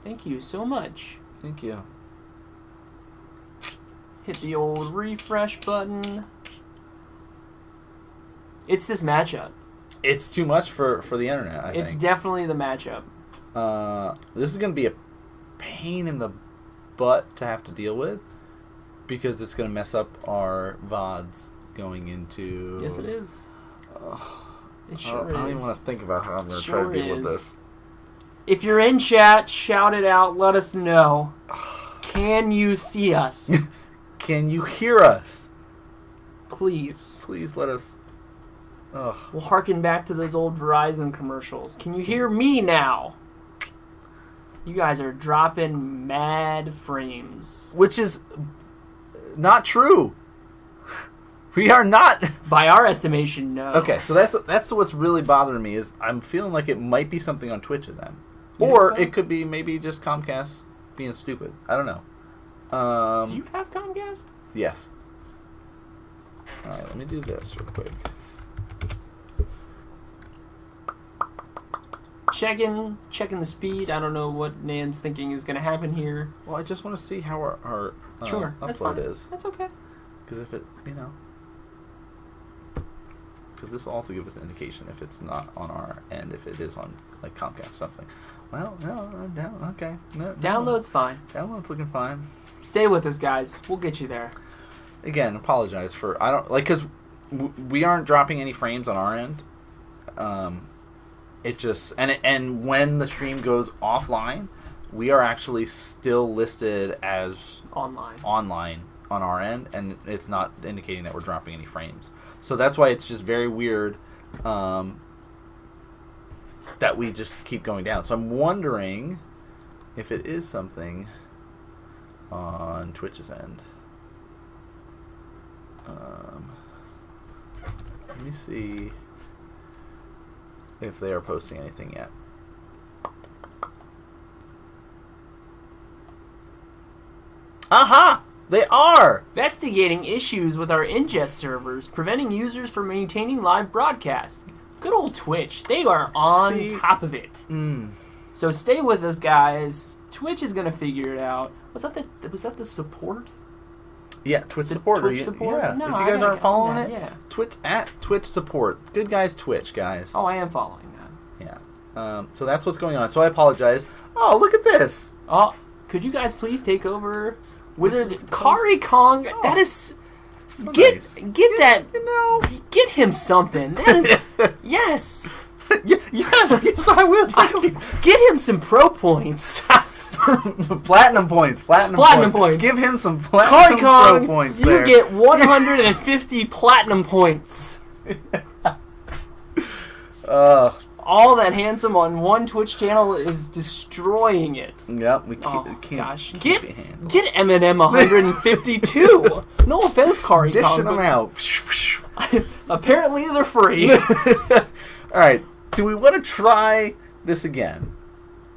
Thank you so much. Thank you. Hit the old refresh button. It's this matchup. It's too much for the internet, I think. It's definitely the matchup. This is going to be a pain in the butt to have to deal with because it's going to mess up our VODs going into... Yes, it is. It sure I don't even want to think about how I'm going to try to deal with this. If you're in chat, shout it out. Let us know. Can you see us? Can you hear us? Please. Please let us... Ugh. We'll harken back to those old Verizon commercials. Can you hear me now? You guys are dropping mad frames. Which is not true. We are not. By our estimation, no. Okay, so that's what's really bothering me is I'm feeling like it might be something on Twitch's end. You Or think so? it could be maybe just Comcast being stupid. I don't know. Do you have Comcast? Yes. Alright, let me do this real quick. Checking the speed. I don't know what Nan's thinking is going to happen here. Well, I just want to see how our Sure, that's fine. upload is. That's okay. Because if it, because this will also give us an indication if it's not on our end, if it is on, like, Comcast or something. Well, no, okay. No, Download's fine. Download's looking fine. Stay with us, guys. We'll get you there. Again, apologize for, because we aren't dropping any frames on our end. It just, and when the stream goes offline, we are actually still listed as online on our end, and it's not indicating that we're dropping any frames. So that's why it's just very weird that we just keep going down. So I'm wondering if it is something on Twitch's end. Let me see if they are posting anything yet. Aha! They are! Investigating issues with our ingest servers, preventing users from maintaining live broadcasts. Good old Twitch. They are on top of it. So stay with us, guys. Twitch is going to figure it out. Was that the support? Yeah, Twitch support. Twitch support? Yeah. No, if you guys aren't following it, yeah. Twitch support. Good guys Twitch, guys. Oh, I am following that. Yeah. So that's what's going on. So I apologize. Oh, look at this. Oh, could you guys please take over? Kari Kong, Oh, that is... So get nice. that... Get him something. That is... yes. yes, I will. Get him some pro points. Platinum points. Platinum points. Give him some platinum Kong, pro points you there. get 150 platinum points. All that handsome on one Twitch channel is destroying it. Yep, we can't. Get Eminem 152. No offense, Kari Kong. Dishing them out. Apparently they're free. All right, do we want to try this again?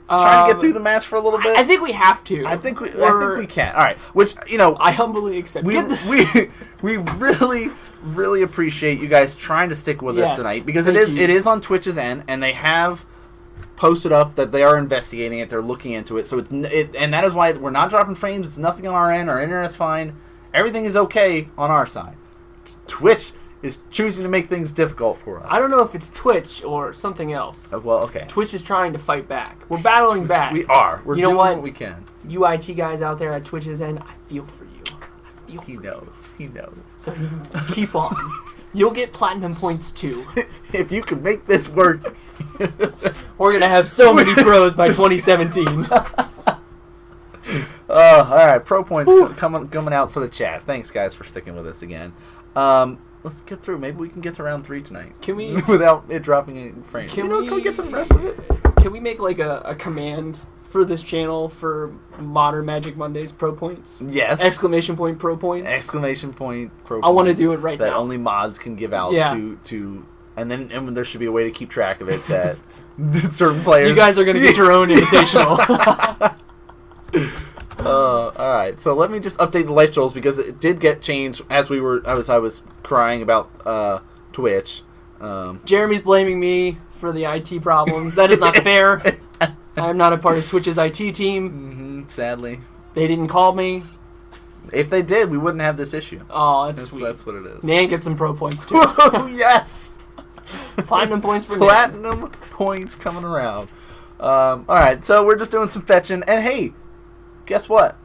Try to get through the match for a little bit. I think we have to. I think we can. All right, which I humbly accept. We really appreciate you guys trying to stick with us tonight because it is on Twitch's end, and they have posted up that they are investigating it. They're looking into it, so and that is why we're not dropping frames. It's nothing on our end. Our internet's fine. Everything is okay on our side. Twitch is choosing to make things difficult for us. I don't know if it's Twitch or something else. Well, okay. Twitch is trying to fight back. We're battling back. We are. We're doing what we can. You IT guys out there at Twitch's end, I feel for you. He knows. So keep on. You'll get platinum points too. If you can make this work. We're going to have so many pros by 2017. All right. Pro points coming out for the chat. Thanks, guys, for sticking with us again. Let's get through. Maybe we can get to round 3 tonight. Can we? Without it dropping any frames. Can we get to the rest of it? Can we make like a command for this channel for Modern Magic Mondays pro points? Yes. Exclamation point pro points. Exclamation point pro points. I want to do it right now. That only mods can give out to and then there should be a way to keep track of it that certain players. You guys are going to get your own invitational. All right, so let me just update the life totals because it did get changed as I was crying about Twitch. Jeremy's blaming me for the IT problems. That is not fair. I am not a part of Twitch's IT team. Sadly. They didn't call me. If they did, we wouldn't have this issue. Oh, that's sweet. That's what it is. Nan gets some pro points, too. Yes! Platinum points for Platinum points coming around. Alright, so we're just doing some fetching. And hey, guess what?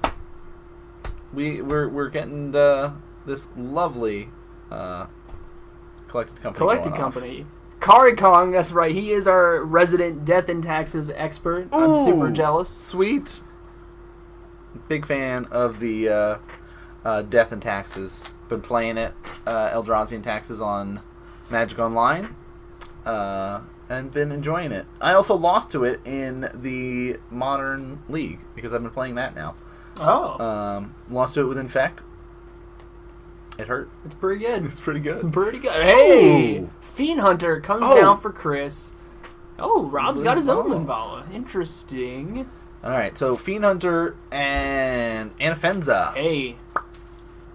We're getting this lovely collected company. Kari Kong, that's right. He is our resident death and taxes expert. Ooh, I'm super jealous. Sweet. Big fan of the death and taxes. Been playing it, Eldrazi and taxes on Magic Online, and been enjoying it. I also lost to it in the Modern League because I've been playing that now. Oh. Lost to it with Infect. It hurt. It's pretty good. It's pretty good. Pretty good. Hey! Ooh. Fiend Hunter comes down for Chris. Oh, Rob's got his own Linvala. Interesting. Alright, so Fiend Hunter and Anafenza. Hey.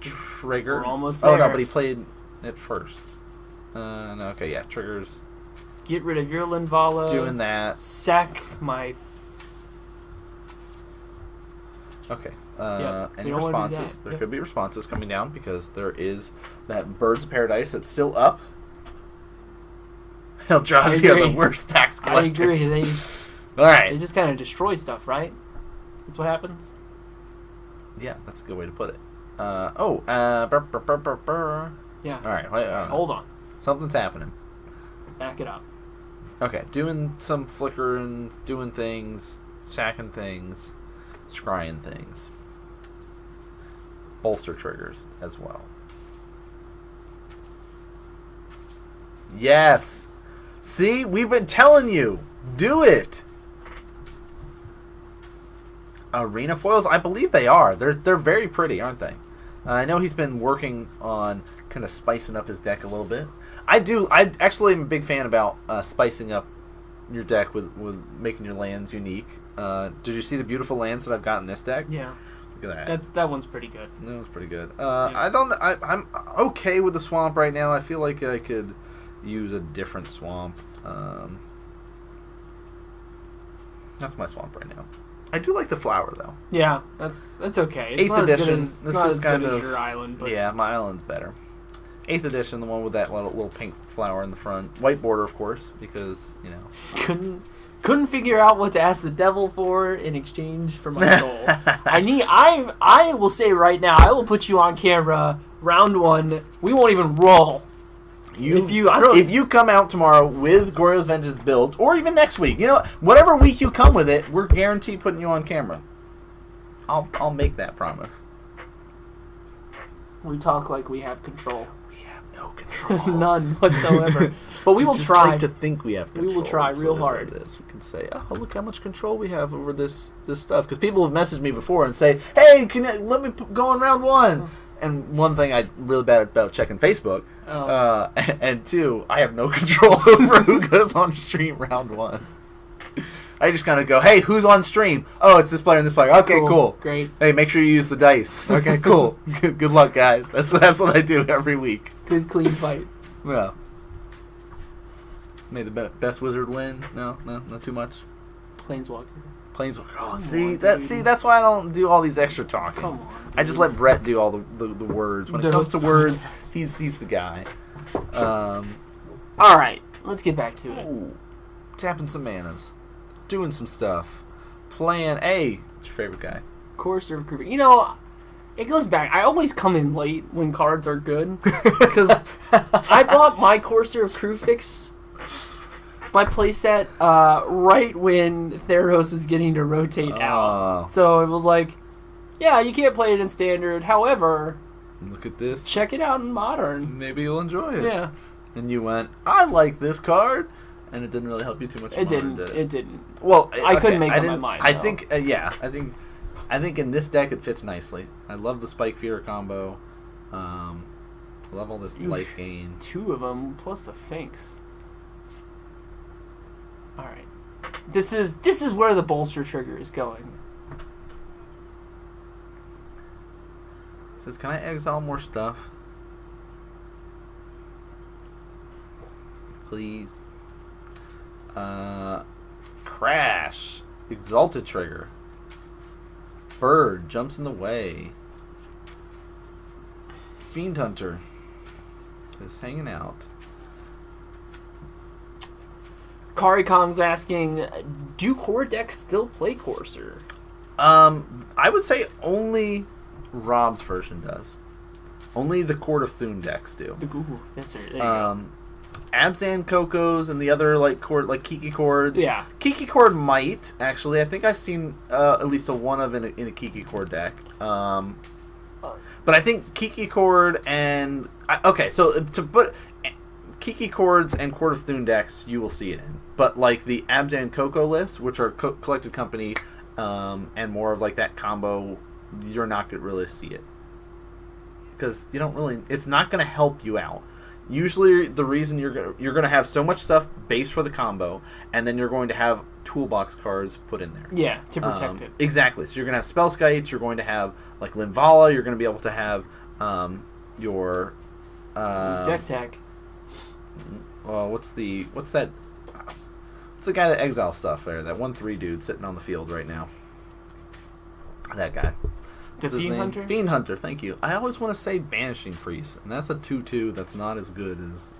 Trigger. We're almost there. Oh, no, but he played it first. No, okay, yeah, triggers. Get rid of your Linvala. Doing that. Sack my... Okay. Yep. Any responses? There could be responses coming down because there is that Birds of Paradise that's still up. Eldrazi are the worst tax collectors. I agree. All right. They just kind of destroy stuff, right? That's what happens? Yeah, that's a good way to put it. Yeah. Yeah. All right. Wait, hold on. Something's happening. Back it up. Okay. Doing some flickering, doing things, sacking things, scrying things. Bolster triggers as well. Yes. See, we've been telling you. Do it. Arena foils? I believe they are. They're very pretty, aren't they? I know he's been working on kind of spicing up his deck a little bit. I actually am a big fan about spicing up your deck with making your lands unique. Did you see the beautiful lands that I've got in this deck? Yeah. Look at that. That one's pretty good. That was pretty good. Yeah. I'm okay with the swamp right now. I feel like I could use a different swamp. That's my swamp right now. I do like the flower though. Yeah, that's okay. It's 8th not edition. As good as, not as good as your island, but yeah, my island's better. 8th edition, the one with that little pink flower in the front, white border, of course, because you know. Couldn't figure out what to ask the devil for in exchange for my soul. I will say right now, I will put you on camera. Round 1, we won't even roll. If you come out tomorrow with Goryo's Vengeance built, or even next week, you know, whatever week you come with it, we're guaranteed putting you on camera. I'll make that promise. We talk like we have control. We have no control. None whatsoever. But we will just try. Like to think we have control. We will try real hard. We can say, oh, look how much control we have over this stuff. Because people have messaged me before and say, hey, let me go in round 1. And one thing I'm really bad about checking Facebook. Oh. And 2, I have no control over who goes on stream round 1. I just kind of go, hey, who's on stream? Oh, it's this player and this player. Okay, cool. Great. Hey, make sure you use the dice. Okay, cool. Good luck, guys. That's what I do every week. Good, clean fight. Yeah. May the best wizard win. No, not too much. Planeswalker. Oh, see, that's why I don't do all these extra talking. Come on, I just let Brett do all the words. When it comes to words, he's the guy. All right, let's get back to it. Ooh, tapping some manas, doing some stuff, playing. Hey, what's your favorite guy? Courser of Crew. You know, it goes back. I always come in late when cards are good because I bought my Courser of Crew fix. My playset right when Theros was getting to rotate out. So it was like, yeah, you can't play it in Standard. However, look at this. Check it out in Modern. Maybe you'll enjoy it. Yeah. And you went, I like this card. And it didn't really help you too much. It didn't. Well, I couldn't make up my mind. I think, I think in this deck it fits nicely. I love the Spike Fear combo. I love all this life gain. 2 of them plus the Finks. All right, this is where the bolster trigger is going. It says, can I exile more stuff? Please. Crash. Exalted Trigger. Bird jumps in the way. Fiend Hunter is hanging out. Kari Kong's asking, do Chord decks still play Courser? I would say only Rob's version does. Only the Chord of Thune decks do. That's it. There you go. Abzan Cocos and the other chord, like Kiki Chords. Yeah. Kiki Chord might actually. I think I've seen at least a one of in a Kiki Chord deck. But I think Kiki Chord and so to put Kiki Chords and Chord of Thune decks, you will see it in. But like the Abzan Coco lists, which are collected company, and more of like that combo, you're not gonna really see it because you don't really. It's not gonna help you out. Usually, the reason you're gonna have so much stuff base for the combo, and then you're going to have toolbox cards put in there. Yeah, to protect it. Exactly. So you're gonna have spell skites. You're going to have like Linvala. You're going to be able to have your deck tech. Well, what's the guy that exiles stuff there? That 1/3 dude sitting on the field right now. That guy. The Fiend Hunter? Fiend Hunter, thank you. I always want to say Banishing Priest, and that's a 2/2 that's not as good as...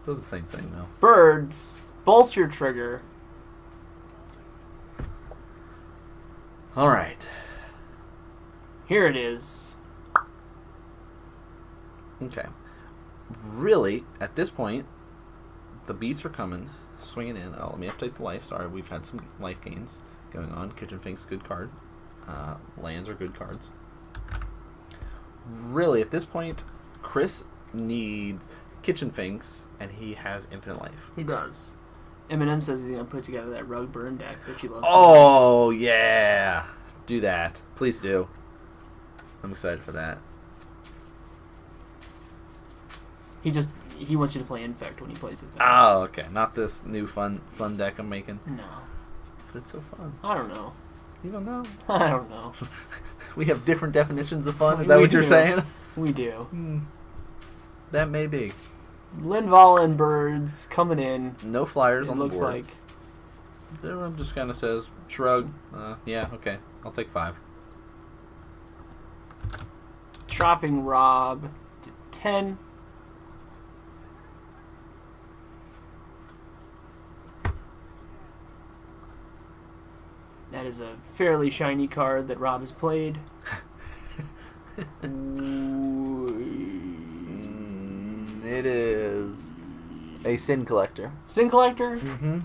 It does the same thing, though. Birds. Bolster Trigger. Alright. Here it is. Okay. Really, at this point, the beats are coming, swinging in. Oh, let me update the life. Sorry, we've had some life gains going on. Kitchen Fink's good card. Lands are good cards. Really, at this point, Chris needs Kitchen Finks, and he has infinite life. He does. Eminem says he's going to put together that Rug Burn deck that you love. Oh, yeah. Do that. Please do. I'm excited for that. He wants you to play Infect when he plays it. Oh, okay. Not this new fun deck I'm making. No. But it's so fun. I don't know. You don't know? I don't know. We have different definitions of fun? Is that what you're saying? We do. That may be. Linvala and Birds coming in. No flyers on the board. It looks like. I'm just kind of says, shrug. Yeah, okay. I'll take 5. Chopping Rob to 10. That is a fairly shiny card that Rob has played. It is a Sin Collector. Sin Collector? Mm-hmm.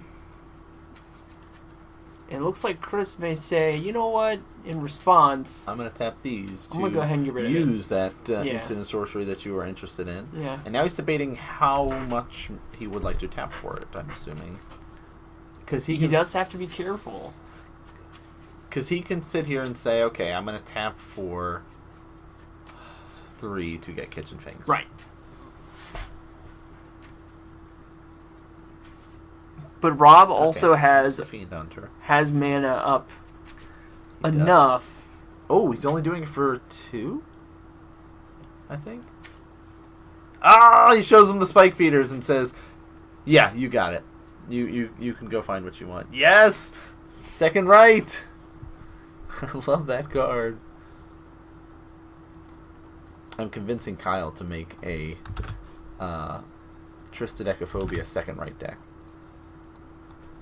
It looks like Chris may say, you know what? In response, I'm going to tap these to I'm gonna go ahead and get rid of use that instant and sorcery that you are interested in. Yeah. And now he's debating how much he would like to tap for it, I'm assuming. Because he does have to be careful. Because he can sit here and say, okay, I'm going to tap for 3 to get Kitchen Finks. Right. But Rob also has Fiend Hunter. Has mana up He enough. Does. Oh, he's only doing it for 2? I think. He shows him the spike feeders and says, yeah, you got it. You can go find what you want. Yes! Second right! I love that card. I'm convincing Kyle to make a Tristadecaphobia second right deck.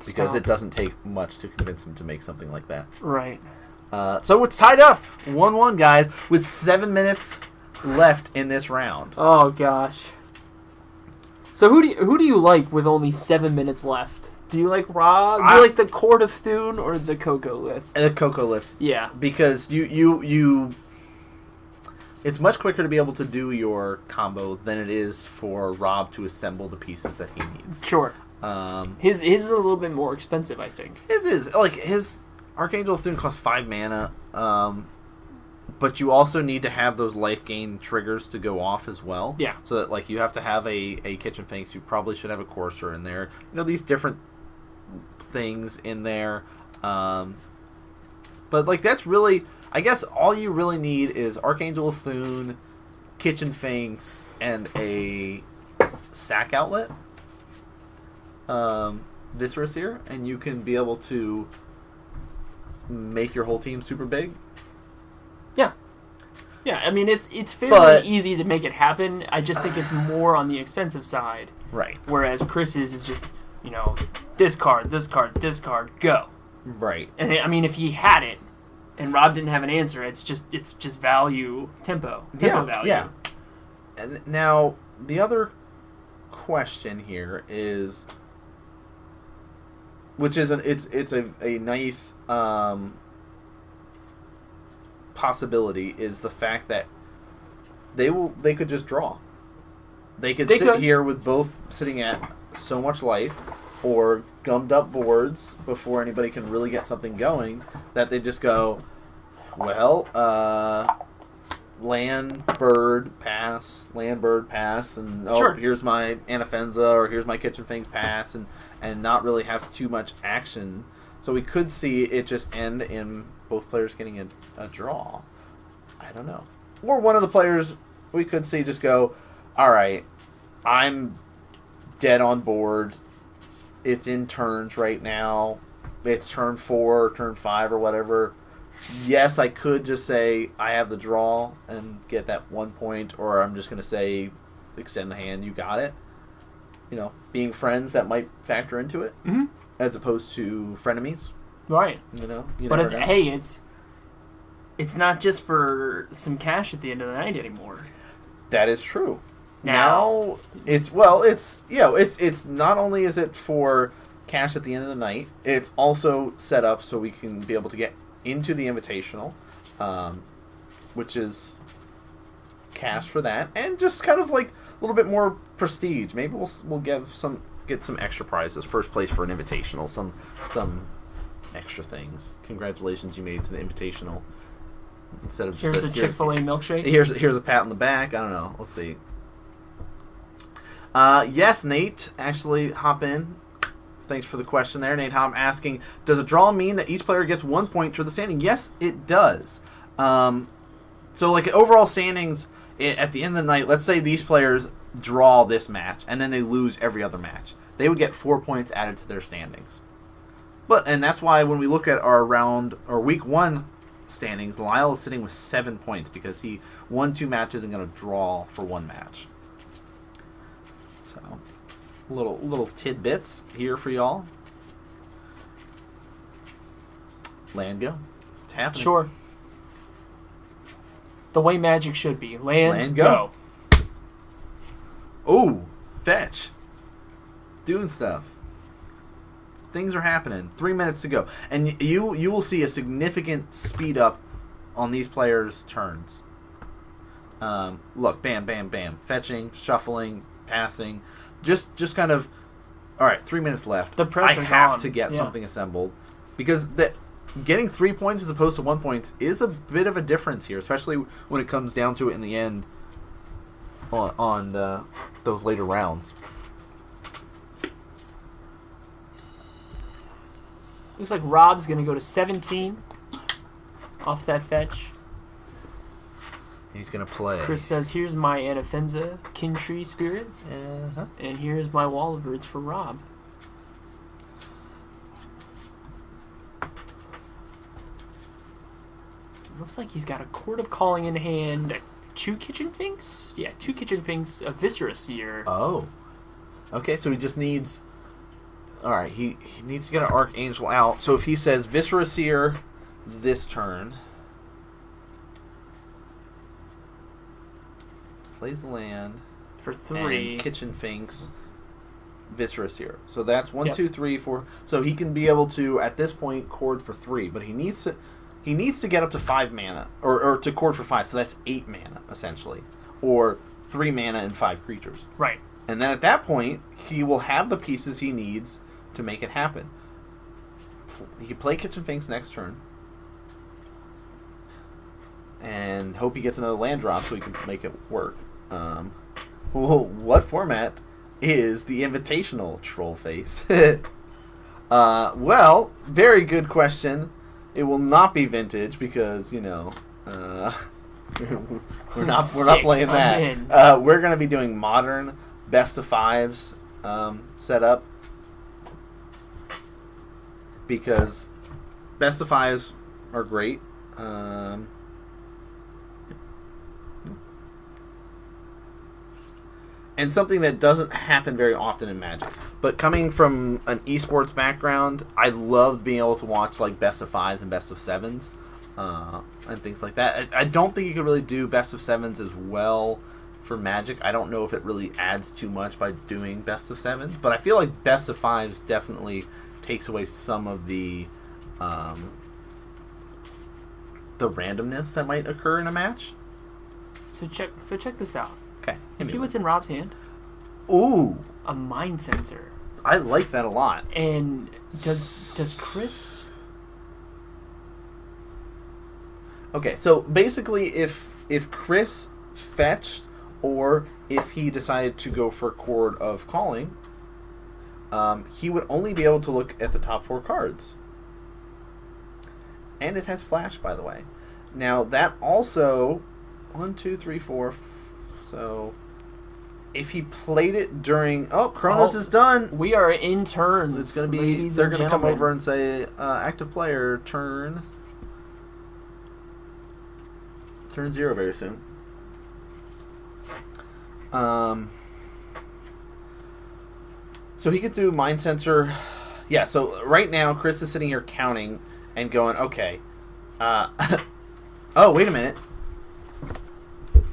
Because it doesn't take much to convince him to make something like that. Right. So it's tied up 1-1, guys, with 7 minutes left in this round. Oh gosh. So who do you like with only 7 minutes left? Do you like Rob? Do you like the Chord of Thune or the Coco list? The Coco list. Yeah. Because you it's much quicker to be able to do your combo than it is for Rob to assemble the pieces that he needs. Sure. His is a little bit more expensive, I think. His Archangel of Thune costs 5 mana, but you also need to have those life gain triggers to go off as well. Yeah. So that you have to have a Kitchen Finks. You probably should have a Courser in there. These different things in there. But that's really, I guess all you really need is Archangel of Thune, Kitchen Finks, and a sack outlet. Viscera Seer, and you can be able to make your whole team super big. Yeah. Yeah, I mean, it's fairly easy to make it happen. I just think it's more on the expensive side. Right. Whereas Chris's is just, this card, go. Right. And I mean, if he had it, and Rob didn't have an answer, it's just value, tempo value. Yeah. And now the other question here is, which is it's a nice possibility, is the fact that they could just draw. They could sit here with both sitting at so much life, or gummed up boards before anybody can really get something going, that they just go, well, land, bird, pass, and sure. Here's my Anafenza, or here's my Kitchen Finks, pass, and not really have too much action. So we could see it just end in both players getting a draw. I don't know. Or one of the players, we could see just go, all right, I'm dead on board. It's in turns right now. It's turn 4, turn 5, or whatever. Yes, I could just say I have the draw and get that 1 point, or I'm just going to say extend the hand, you got it. Being friends, that might factor into it, as opposed to frenemies. Right. But hey, it's not just for some cash at the end of the night anymore. That is true. Now it's not only is it for cash at the end of the night, it's also set up so we can be able to get into the Invitational, which is cash for that, and just kind of like a little bit more prestige. Maybe we'll get some extra prizes. First place for an Invitational, some extra things. Congratulations, you made it to the Invitational. Instead of just here's a Chick-fil-A milkshake. Here's a pat on the back. I don't know. Let's see. Yes, Nate, actually hop in. Thanks for the question there. Nate Hop asking, does a draw mean that each player gets 1 point for the standing? Yes, it does. So like overall standings at the end of the night, let's say these players draw this match and then they lose every other match. They would get 4 points added to their standings. And that's why when we look at our week 1 standings, Lyle is sitting with 7 points because he won 2 matches and going to draw for 1 match. So, little tidbits here for y'all. Land go. It's happening. Sure. The way Magic should be. Land go. Oh, fetch. Doing stuff. Things are happening. 3 minutes to go. And you will see a significant speed up on these players' turns. Look, bam, bam, bam. Fetching, shuffling, passing. Just kind of, all right, 3 minutes left. The pressure's I have on. to get something assembled. Because getting 3 points as opposed to 1 point is a bit of a difference here, especially when it comes down to it in the end on those later rounds. Looks like Rob's going to go to 17 off that fetch. He's going to play. Chris says, here's my Anafenza Kintree Spirit. Uh-huh. And here's my Wall of Roots for Rob. Looks like he's got a Chord of Calling in hand, 2 Kitchen Finks? Yeah, 2 Kitchen Finks, a Viscera Seer. Oh. Okay, so he just needs... Alright, he needs to get an Archangel out. So if he says Viscera Seer this turn... Plays the land for 3. And Kitchen Finks, Viscera Seer. So that's 1, 2, 3, 4. So he can be able to at this point Chord for 3, but he needs to get up to 5 mana or to Chord for 5. So that's 8 mana essentially, or 3 mana and 5 creatures. Right. And then at that point he will have the pieces he needs to make it happen. He can play Kitchen Finks next turn. And hope he gets another land drop so he can make it work. Well, what format is the Invitational, Trollface? Well, very good question. It will not be Vintage because, we're not playing that. We're going to be doing Modern Best of Fives setup because best of fives are great. And something that doesn't happen very often in Magic. But coming from an esports background, I loved being able to watch like best of fives and best of sevens and things like that. I don't think you could really do best of sevens as well for Magic. I don't know if it really adds too much by doing best of sevens, but I feel like best of fives definitely takes away some of the randomness that might occur in a match. So check this out. Okay. See what's in Rob's hand? Ooh. A mind sensor. I like that a lot. And does Chris... Okay, so basically if Chris fetched or if he decided to go for Chord of Calling, he would only be able to look at the top 4 cards. And it has Flash, by the way. Now, that also... 1, 2, 3, 4... So, if he played it during... Oh, Kronos is done. We are in turns. It's going to be... They're going to come over and say, active player, turn 0 very soon. So he could do Mind Sensor. Yeah, so right now, Chris is sitting here counting and going, okay. Oh, wait a minute.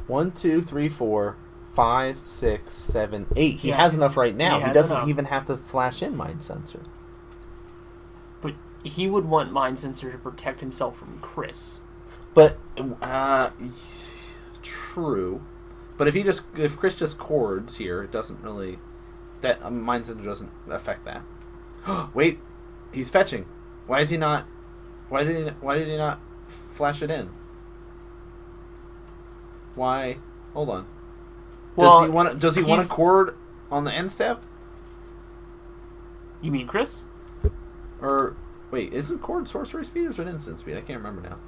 1, 2, 3, 4, 5, 6, 7, 8. He has enough right now. He doesn't even have to flash in Mind Sensor. But he would want Mind Sensor to protect himself from Chris. But true. But if Chris just chords here, it doesn't really that Mind Sensor doesn't affect that. Wait, he's fetching. Why is he not? Why did he not flash it in? Why? Hold on. Does he want a chord on the end step? You mean Chris? Or wait, isn't chord sorcery speed or is it instant speed? I can't remember now.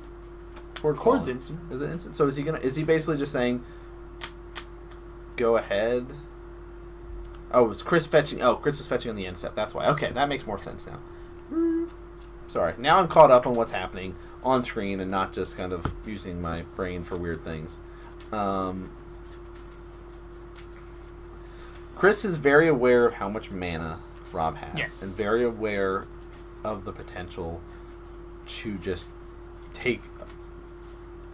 Chord's instant. Is it instant? So is he basically just saying go ahead? Oh, it's Chris fetching. Oh, Chris is fetching on the end step. That's why. Okay, that makes more sense now. Sorry. Now I'm caught up on what's happening on screen and not just kind of using my brain for weird things. Chris is very aware of how much mana Rob has. Yes. And very aware of the potential to just take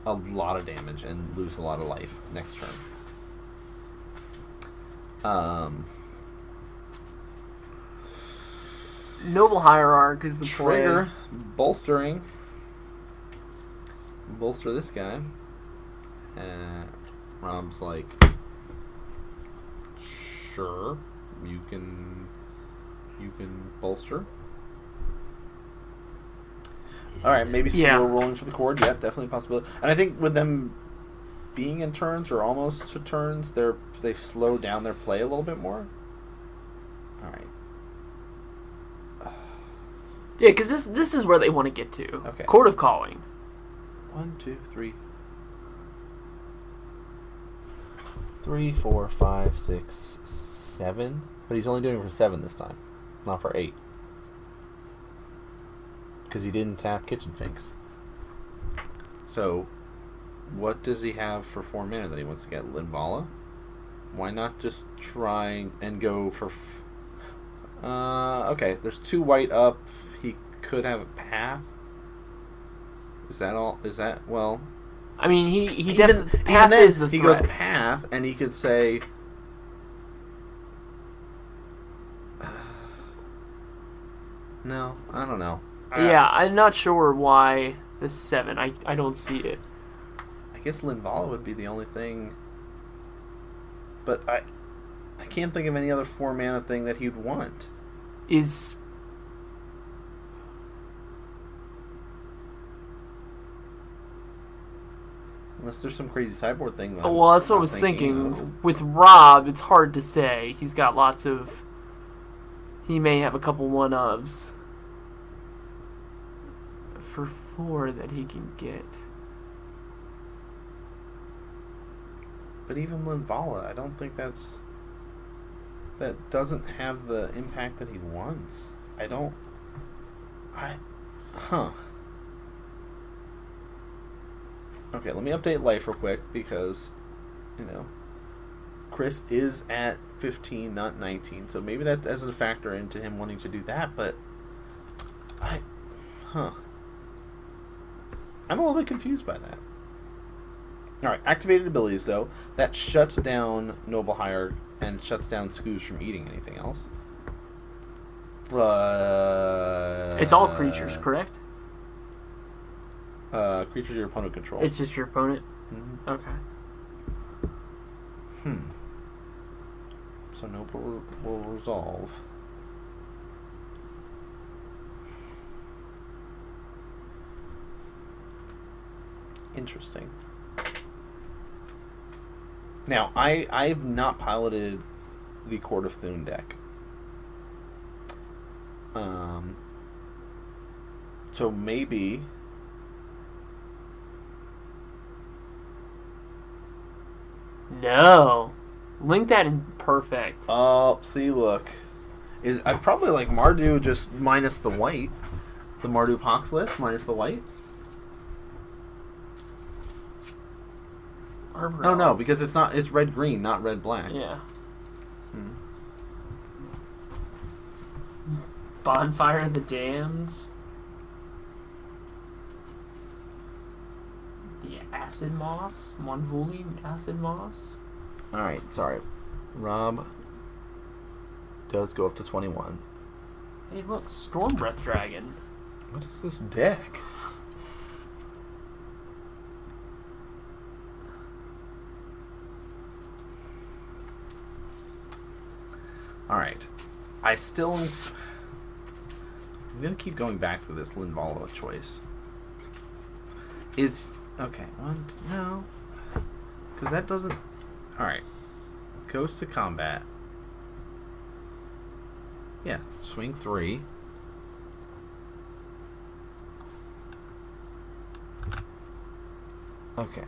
a lot of damage and lose a lot of life next turn. Noble Hierarch is the trigger, play. Bolstering. Bolster this guy. Rob's like, sure, you can bolster. All right, maybe still rolling for the Chord. Yeah, definitely a possibility. And I think with them being in turns or almost to turns, they've slowed down their play a little bit more. All right. Yeah, because this is where they want to get to. Okay. Chord of Calling. 1, 2, 3. 3, 4, 5, 6, 7. But he's only doing it for 7 this time, not for 8. Because he didn't tap Kitchen Finks. So, what does he have for 4 mana that he wants to get? Linvala? Why not just try and go for... okay, there's 2 white up. He could have a path. Is that all? Is that, well... I mean, he definitely... Path is the threat. He goes path, and he could say... No, I don't know. Yeah, I'm not sure why the 7. I don't see it. I guess Linvala would be the only thing... But I can't think of any other 4 mana thing that he'd want. Is... Unless there's some crazy sideboard thing. Well, that's what I was thinking. With Rob, it's hard to say. He's got lots of... He may have a couple one-ofs for 4 that he can get. But even Linvala, I don't think that doesn't have the impact that he wants. Huh. Okay, let me update life real quick because, Chris is at 15, not 19. So maybe that doesn't factor into him wanting to do that, but I'm a little bit confused by that. Alright, activated abilities, though. That shuts down Noble Hierarch and shuts down Scoos from eating anything else. But... It's all creatures, correct? Creatures your opponent controls. It's just your opponent? Mm-hmm. Okay. So Noble will resolve. Interesting. Now, I've not piloted the Chord of Thune deck. So maybe... No. Link that in perfect. Oh, see, look. I probably like Mardu just minus the white. The Mardu Poxlith minus the white. Oh no, because it's red green, not red black. Yeah. Bonfire of the Damned. The Acid Moss. Monvuli Acid Moss. Alright, sorry. Rob does go up to 21. Hey, look, Storm Breath Dragon. What is this deck? Alright. I'm going to keep going back to this Linvala choice. Okay, no. Because that doesn't... Alright. Goes to combat. Yeah, swing 3. Okay.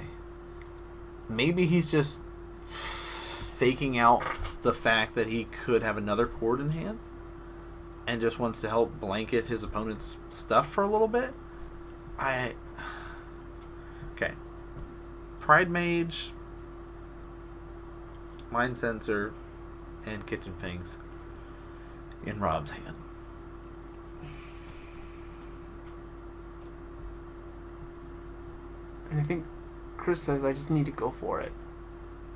Maybe he's just faking out the fact that he could have another Chord in hand and just wants to help blanket his opponent's stuff for a little bit. Okay. Pride Mage, Mind Sensor, and Kitchen Fangs in Rob's hand. And I think Chris says I just need to go for it.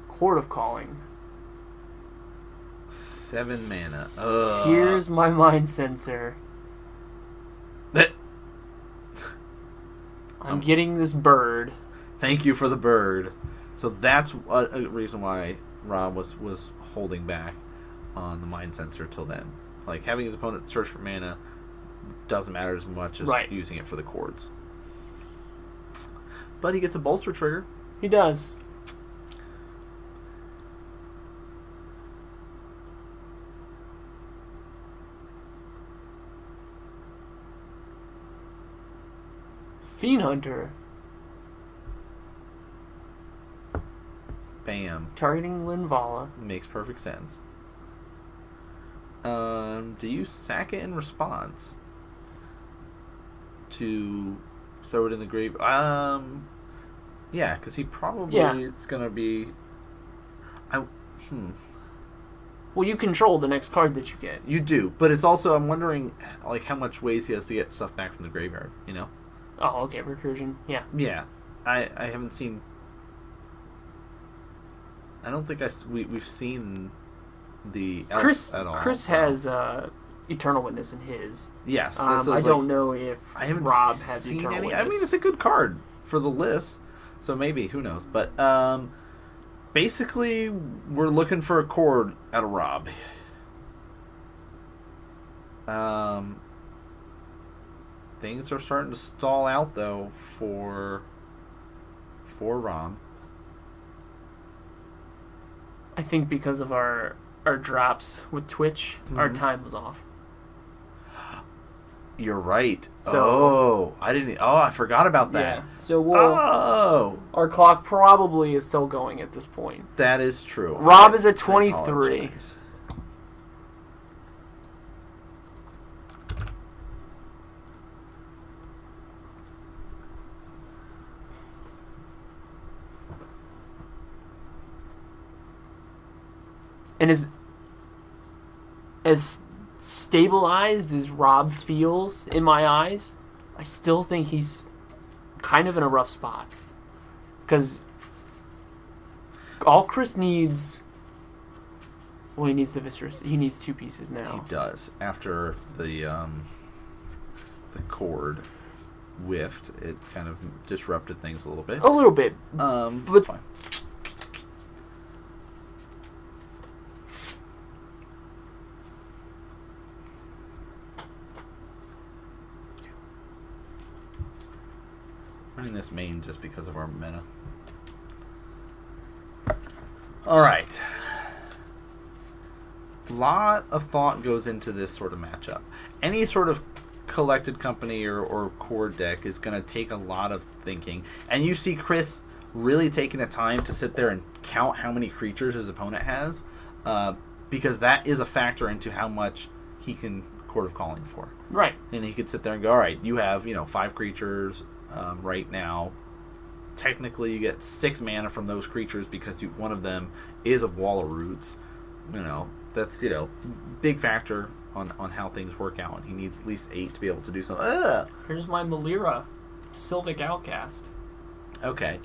Chord of Calling. 7 mana. Here's my Mind Sensor. I'm getting this bird. Thank you for the bird. So that's a reason why Rob was holding back on the Mind Sensor till then. Like, having his opponent search for mana doesn't matter as much as using it for the chords. But he gets a bolster trigger. He does. Fiend Hunter. Bam. Targeting Linvala. Makes perfect sense. Do you sack it in response to throw it in the grave? Yeah, because he probably is gonna be. Well, you control the next card that you get. You do, but it's also, I'm wondering like how much ways he has to get stuff back from the graveyard. You know. Oh, okay, recursion. Yeah. Yeah, I haven't seen. I don't think we've seen the elf at all. Chris has Eternal Witness in his. Yes, I don't know if Rob has Eternal Witness. I mean, it's a good card for the list, so maybe, who knows? But basically, we're looking for a Chord out of Rob. Things are starting to stall out though for Rob. I think because of our drops with Twitch, our time was off. You're right. So, I forgot about that. Yeah. So our clock probably is still going at this point. That is true. Rob is at 23. And as stabilized as Rob feels in my eyes, I still think he's kind of in a rough spot. Because all Chris needs... Well, he needs the Viscerous. He needs 2 pieces now. He does. After the Chord whiffed, it kind of disrupted things a little bit. A little bit. But fine. Running this main just because of our meta. Alright. A lot of thought goes into this sort of matchup. Any sort of collected company or Chord deck is going to take a lot of thinking. And you see Chris really taking the time to sit there and count how many creatures his opponent has. Because that is a factor into how much he can Chord of Calling for. Right. And he could sit there and go, alright, you have 5 creatures right now. Technically you get 6 mana from those creatures because one of them is a Wall of Roots. That's big factor on how things work out. And he needs at least 8 to be able to do something. Here's my Malira, Sylvic Outcast. Okay.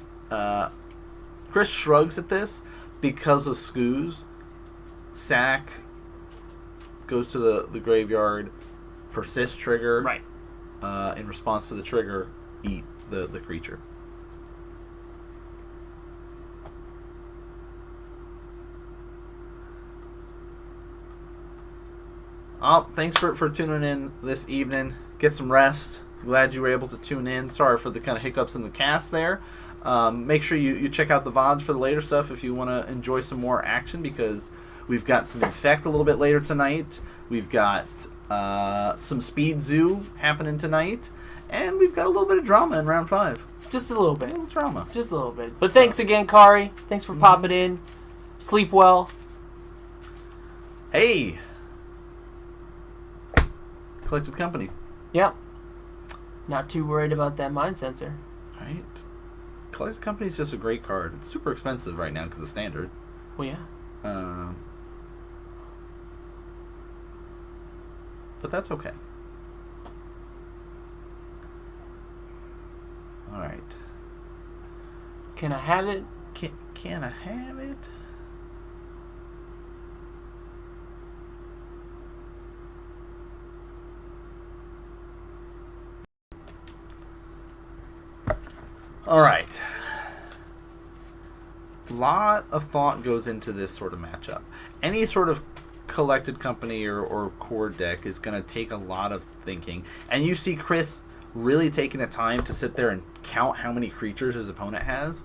Chris shrugs at this because of Skoos. Sack goes to the graveyard. Persist trigger. Right. In response to the trigger, eat the creature. Thanks for tuning in this evening. Get some rest. Glad you were able to tune in. Sorry for the kind of hiccups in the cast there. Make sure you check out the VODs for the later stuff if you want to enjoy some more action, because we've got some Infect a little bit later tonight. We've got some Speed Zoo happening tonight. And we've got a little bit of drama in round 5. Just a little bit. A little drama. Just a little bit. But thanks again, Kari. Thanks for popping in. Sleep well. Hey! Collected company. Yep. Not too worried about that mind sensor. Right. Collected company is just a great card. It's super expensive right now because of standard. Well, yeah. But that's okay. Alright. Can I have it? Can I have it? Alright. A lot of thought goes into this sort of matchup. Any sort of collected company or Chord deck is going to take a lot of thinking. And you see Chris really taking the time to sit there and count how many creatures his opponent has.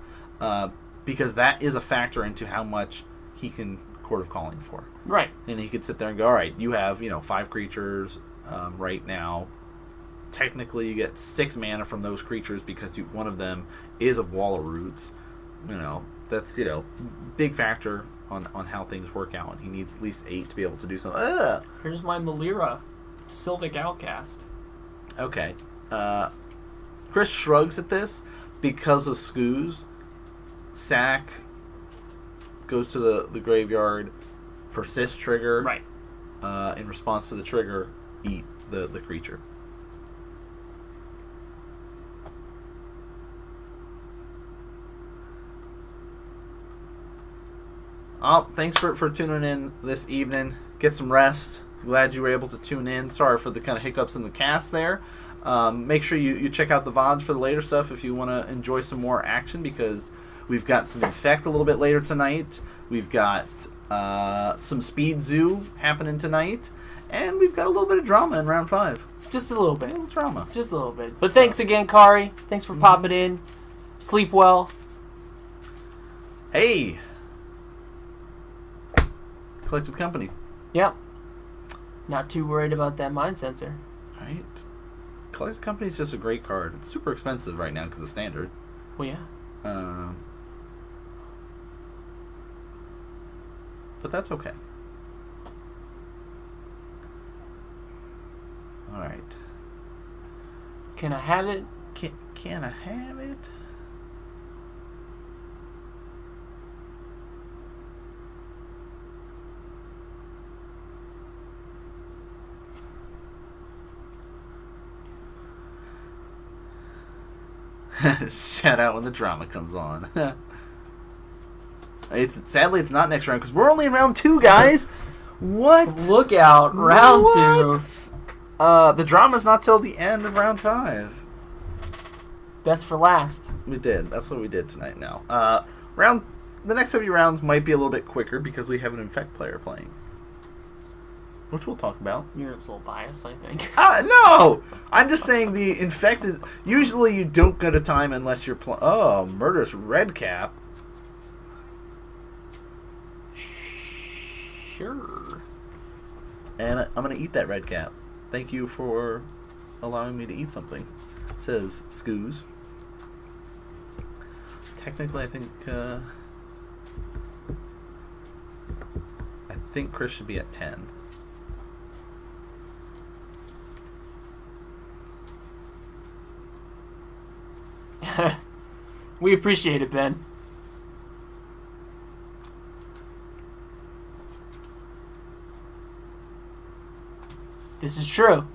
Because that is a factor into how much he can Chord of Calling for. Right. And he could sit there and go, alright, you have 5 creatures right now. Technically you get 6 mana from those creatures because one of them is a Wall of Roots. That's big factor on how things work out. And he needs at least 8 to be able to do something. Here's my Malira, Sylvic Outcast. Okay. Chris shrugs at this because of Skoos. Sack goes to the graveyard. Persist trigger. Right. In response to the trigger, eat the creature. Thanks for tuning in this evening. Get some rest. Glad you were able to tune in. Sorry for the kind of hiccups in the cast there. Make sure you check out the VODs for the later stuff if you want to enjoy some more action, because we've got some Infect a little bit later tonight. We've got some Speed Zoo happening tonight. And we've got a little bit of drama in round 5. Just a little bit. A little drama. Just a little bit. But thanks again, Kari. Thanks for popping in. Sleep well. Hey! Collected company. Yep. Not too worried about that mind sensor. Right. Collected company is just a great card. It's super expensive right now because of standard. Well, yeah. But that's okay. Alright. Can I have it? Can I have it? Shout out when the drama comes on. Sadly it's not next round because we're only in round 2, guys. What? Look out, round 2. The drama's not till the end of round 5. Best for last. We did. That's what we did tonight. Now, the next few rounds might be a little bit quicker because we have an infect player playing, which we'll talk about. You're a little biased, I think. No! I'm just saying the infected... Usually you don't get a time unless you're playing... Oh, Murderous Redcap. Sure. And I'm going to eat that Redcap. Thank you for allowing me to eat something. Says Scoos. Technically, I think Chris should be at 10. We appreciate it, Ben. This is true.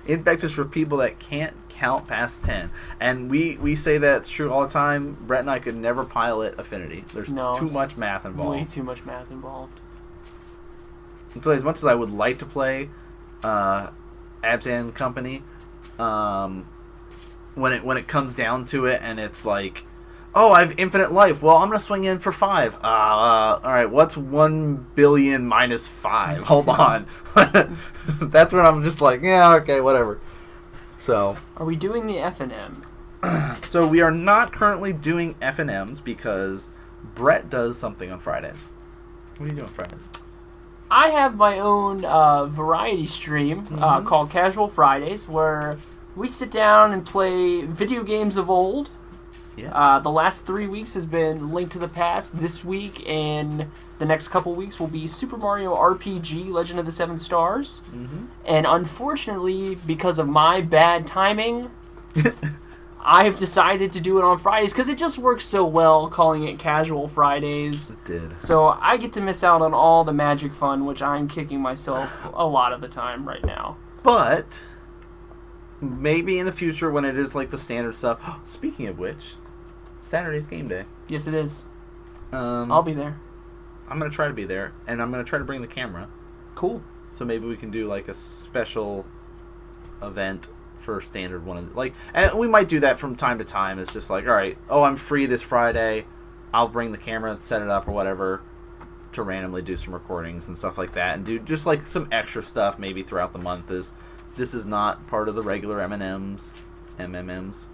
Infect is for people that can't count past 10. And we say that's true all the time. Brett and I could never pilot Affinity. There's too much math involved. Way too much math involved. And so as much as I would like to play Abzan Company, when it comes down to it and it's like, oh, I have infinite life. Well, I'm going to swing in for 5. All right, what's 1 billion minus 5? Hold on. That's when I'm just like, yeah, okay, whatever. So, are we doing the F&M? So we are not currently doing F&Ms because Brett does something on Fridays. What are you doing on Fridays? I have my own variety stream called Casual Fridays where we sit down and play video games of old. Yes. The last 3 weeks has been Link to the Past. This week and the next couple weeks will be Super Mario RPG Legend of the Seven Stars. Mm-hmm. And unfortunately, because of my bad timing, I've decided to do it on Fridays because it just works so well calling it Casual Fridays. It did. So I get to miss out on all the magic fun, which I'm kicking myself a lot of the time right now. But maybe in the future when it is like the standard stuff. Speaking of which, Saturday's game day. Yes, it is. I'll be there. I'm going to try to be there, and I'm going to try to bring the camera. Cool. So maybe we can do like a special event for standard one. And we might do that from time to time. It's just like, all right, I'm free this Friday. I'll bring the camera and set it up or whatever to randomly do some recordings and stuff like that, and do just like some extra stuff maybe throughout the month. This is not part of the regular MMMs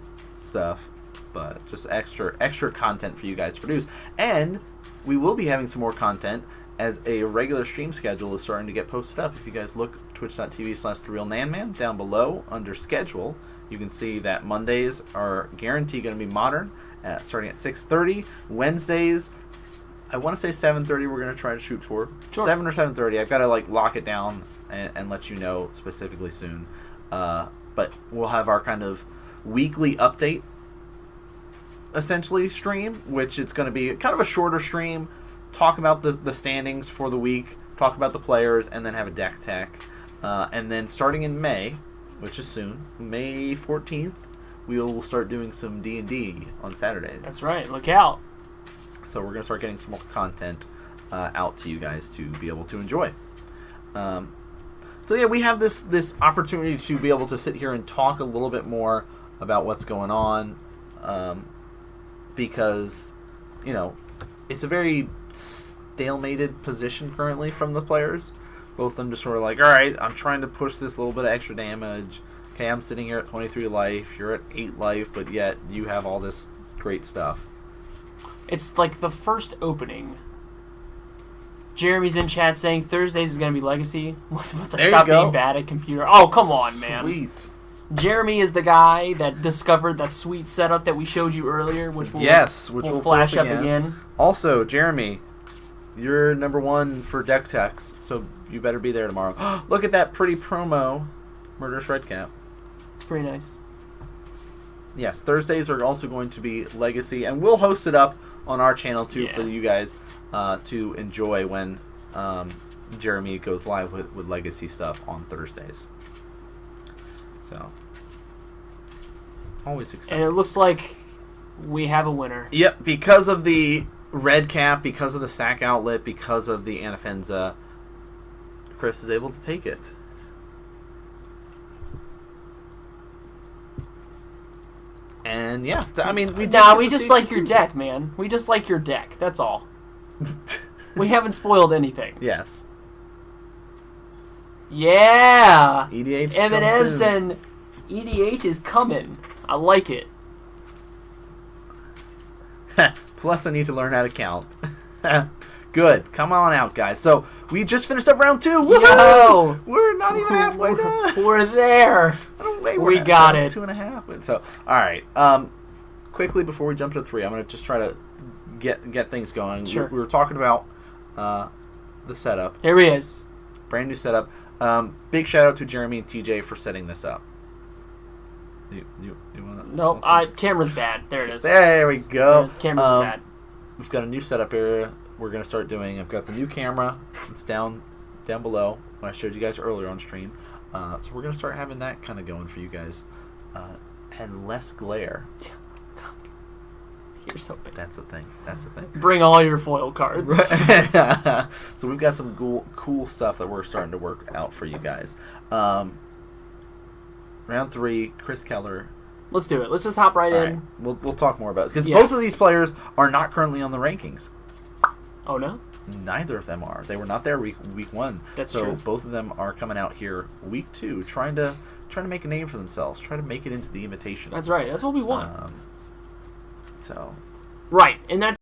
stuff, but just extra content for you guys to produce. And we will be having some more content as a regular stream schedule is starting to get posted up. If you guys look twitch.tv/TheRealNanman down below under schedule, you can see that Mondays are guaranteed going to be modern, starting at 6:30. Wednesdays, I want to say 7:30 we're going to try to shoot for. Sure. 7 or 7:30. I've got to lock it down and let you know specifically soon. But we'll have our kind of weekly update, essentially, stream, which it's going to be kind of a shorter stream, talk about the standings for the week, talk about the players, and then have a deck tech. And then starting in May, which is soon, May 14th, we'll start doing some D&D on Saturdays. That's right. Look out. So we're going to start getting some more content out to you guys to be able to enjoy. So yeah, we have this opportunity to be able to sit here and talk a little bit more about what's going on, because, it's a very stalemated position currently from the players. Both of them just sort of like, all right, I'm trying to push this little bit of extra damage. Okay, I'm sitting here at 23 life, you're at 8 life, but yet you have all this great stuff. It's like the first opening. Jeremy's in chat saying Thursdays is going to be Legacy. What's stop being bad at computer? Oh, come on, man. Sweet. Jeremy is the guy that discovered that sweet setup that we showed you earlier, which will flash up again. Also, Jeremy, you're number 1 for deck techs, so you better be there tomorrow. Look at that pretty promo, Murderous Redcap. It's pretty nice. Yes, Thursdays are also going to be Legacy, and we'll host it up on our channel too for you guys to enjoy when Jeremy goes live with Legacy stuff on Thursdays. So, Always acceptable. And it looks like we have a winner. Yep, because of the red cap, because of the sack outlet, because of the anafenza, Chris is able to take it. And yeah, I mean, we just like your deck, man. We just like your deck. That's all. We haven't spoiled anything. Yes. Yeah. EDH. M&M's and EDH is coming. I like it. Plus, I need to learn how to count. Good. Come on out, guys. So, we just finished up round 2. Woohoo! Yo! We're not even halfway done. We're there. We got it. 2.5. So, all right. Quickly, before we jump to 3, I'm going to just try to get things going. Sure. We were talking about the setup. Here he is. Brand new setup. Big shout out to Jeremy and TJ for setting this up. You want Nope. Camera's bad. There it is. There we go. Camera's bad. We've got a new setup area we're going to start doing. I've got the new camera. It's down below. I showed you guys earlier on stream. So we're going to start having that kind of going for you guys. And less glare. You're so big. That's the thing. Bring all your foil cards. So we've got some cool stuff that we're starting to work out for you guys. Round 3, Chris Keller. Let's do it. Let's just hop right in. We'll talk more about it. Because both of these players are not currently on the rankings. Oh, no? Neither of them are. They were not there week 1. That's true. So both of them are coming out here week 2, trying to make a name for themselves, trying to make it into the Invitational. That's right. That's what we want. So. Right. And that's